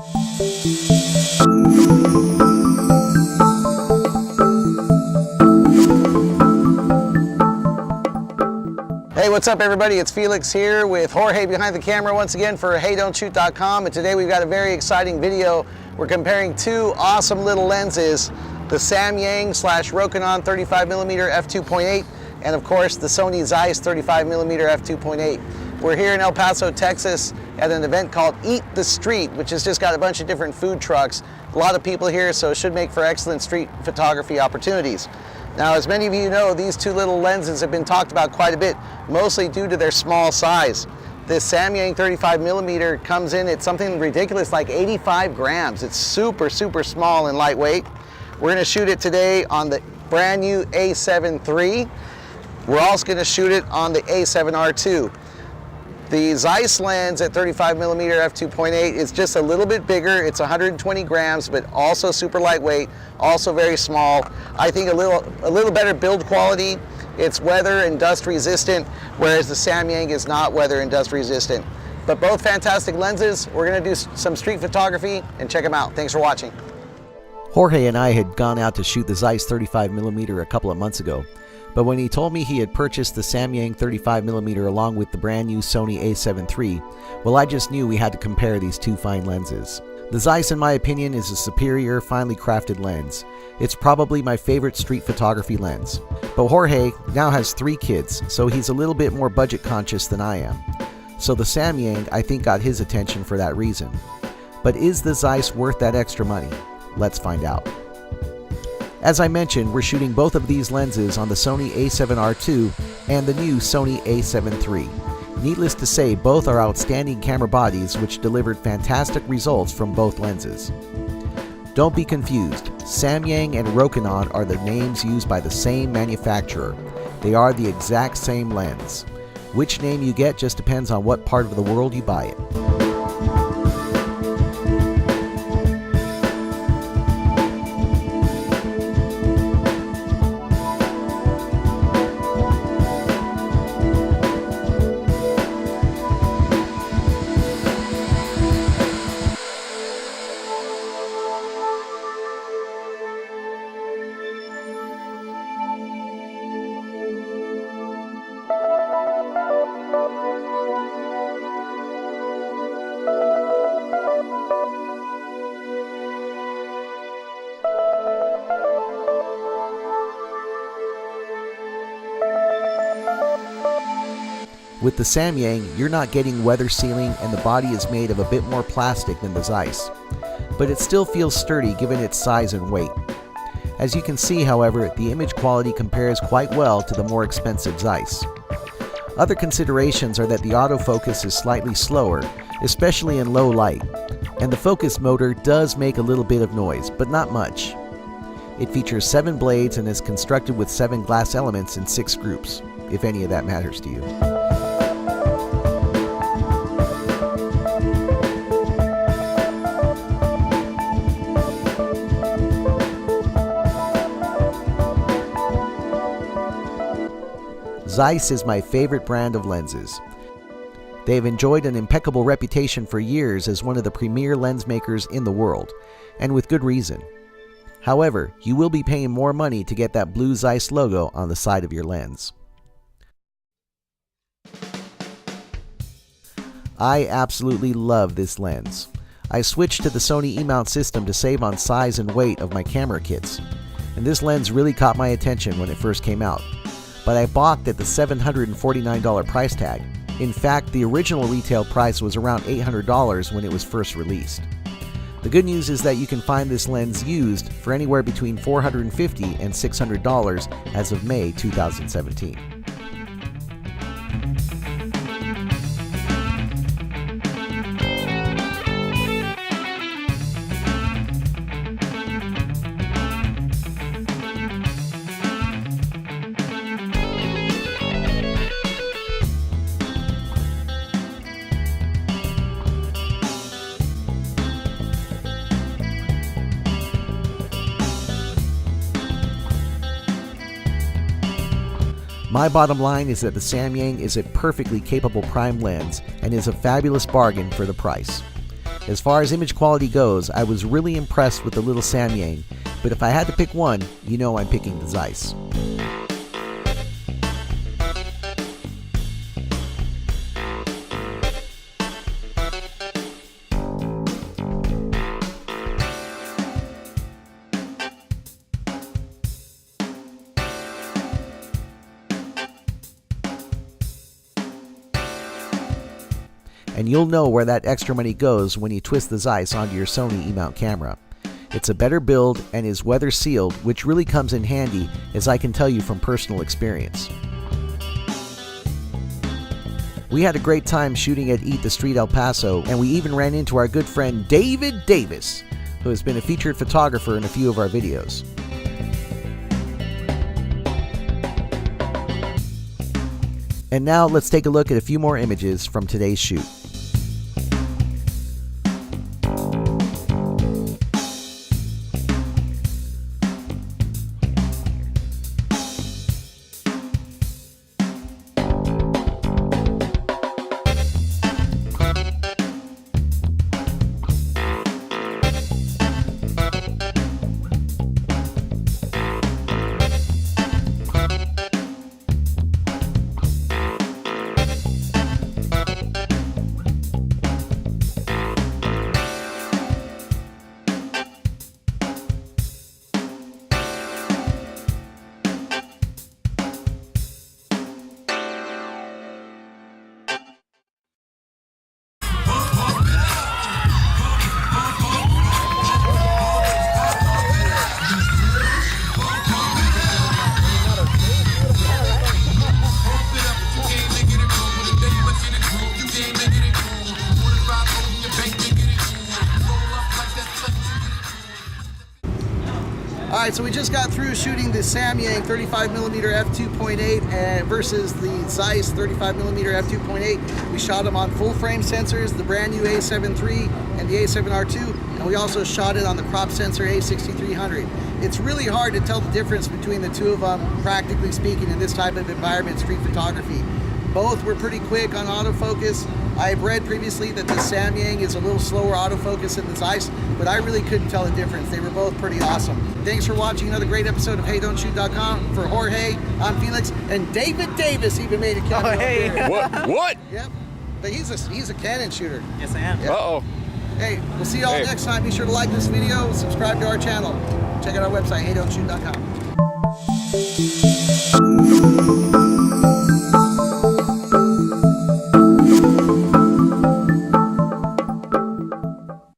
Hey, what's up everybody? It's Felix here with Jorge behind the camera once again for HeyDon'tShoot.com, and today we've got a very exciting video. We're comparing two awesome little lenses, the Samyang / Rokinon 35mm f2.8 and of course the Sony Zeiss 35mm f2.8. We're here in El Paso, Texas at an event called Eat the Street, which has just got a bunch of different food trucks. A lot of people here, so it should make for excellent street photography opportunities. Now, as many of you know, these two little lenses have been talked about quite a bit, mostly due to their small size. This Samyang 35mm comes in at something ridiculous like 85 grams. It's super, super small and lightweight. We're gonna shoot it today on the brand new A7III. We're also gonna shoot it on the A7R II. The Zeiss lens at 35mm f2.8 is just a little bit bigger. It's 120 grams, but also super lightweight, also very small. I think a little better build quality. It's weather and dust resistant, whereas the Samyang is not weather and dust resistant. But both fantastic lenses. We're gonna do some street photography and check them out. Thanks for watching. Jorge and I had gone out to shoot the Zeiss 35mm a couple of months ago. But when he told me he had purchased the Samyang 35mm along with the brand new Sony A7III, well, I just knew we had to compare these two fine lenses. The Zeiss, in my opinion, is a superior, finely crafted lens. It's probably my favorite street photography lens. But Jorge now has 3 kids, so he's a little bit more budget conscious than I am. So the Samyang, I think, got his attention for that reason. But is the Zeiss worth that extra money? Let's find out. As I mentioned, we're shooting both of these lenses on the Sony A7R II and the new Sony A7 III. Needless to say, both are outstanding camera bodies which delivered fantastic results from both lenses. Don't be confused, Samyang and Rokinon are the names used by the same manufacturer. They are the exact same lens. Which name you get just depends on what part of the world you buy it. With the Samyang, you're not getting weather sealing and the body is made of a bit more plastic than the Zeiss. But it still feels sturdy given its size and weight. As you can see, however, the image quality compares quite well to the more expensive Zeiss. Other considerations are that the autofocus is slightly slower, especially in low light, and the focus motor does make a little bit of noise, but not much. It features 7 blades and is constructed with 7 glass elements in 6 groups, if any of that matters to you. Zeiss is my favorite brand of lenses. They have enjoyed an impeccable reputation for years as one of the premier lens makers in the world, and with good reason. However, you will be paying more money to get that blue Zeiss logo on the side of your lens. I absolutely love this lens. I switched to the Sony E-mount system to save on size and weight of my camera kits, and this lens really caught my attention when it first came out. But I balked at the $749 price tag. In fact, the original retail price was around $800 when it was first released. The good news is that you can find this lens used for anywhere between $450 and $600 as of May 2017. My bottom line is that the Samyang is a perfectly capable prime lens and is a fabulous bargain for the price. As far as image quality goes, I was really impressed with the little Samyang, but if I had to pick one, you know I'm picking the Zeiss. And you'll know where that extra money goes when you twist the Zeiss onto your Sony E-mount camera. It's a better build and is weather sealed, which really comes in handy, as I can tell you from personal experience. We had a great time shooting at Eat the Street El Paso, and we even ran into our good friend David Davis, who has been a featured photographer in a few of our videos. And now let's take a look at a few more images from today's shoot. All right, so we just got through shooting the Samyang 35mm f2.8 versus the Zeiss 35mm f2.8. We shot them on full frame sensors, the brand new A7III and the A7R2, and we also shot it on the crop sensor A6300. It's really hard to tell the difference between the two of them, practically speaking, in this type of environment, street photography. Both were pretty quick on autofocus. I've read previously that the Samyang is a little slower autofocus than the Zeiss, but I really couldn't tell the difference. They were both pretty awesome. Thanks for watching another great episode of HeyDon'tShoot.com. For Jorge, I'm Felix, and David Davis even made a camera. Oh, hey. What? Yep. But he's a Canon shooter. Yes, I am. Yep. Uh-oh. Hey, we'll see you all next time. Be sure to like this video, subscribe to our channel. Check out our website, HeyDon'tShoot.com.